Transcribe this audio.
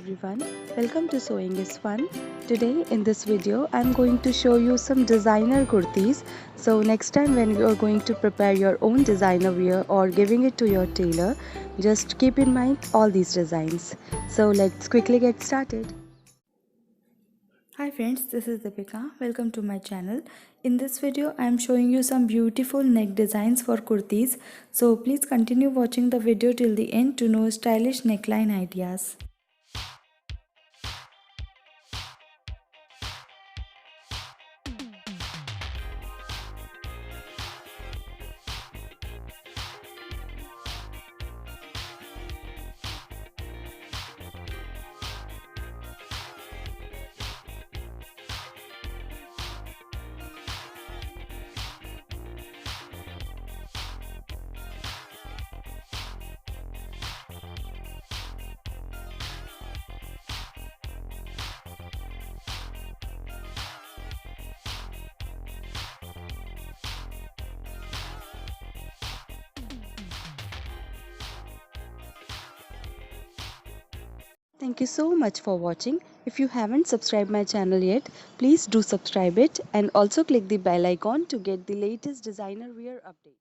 everyone, welcome to Sewing is Fun. Today in this video I'm going to show you some designer kurtis. So next time when you are going to prepare your own designer wear or giving it to your tailor, just keep in mind all these designs. So let's quickly get started. Hi friends, this is Deepika. Welcome to my channel. In this video I am showing you some beautiful neck designs for kurtis. So please continue watching the video till the end to know stylish neckline ideas. Thank you so much for watching. If you haven't subscribed my channel yet, please do subscribe it and also click the bell icon to get the latest designer wear update.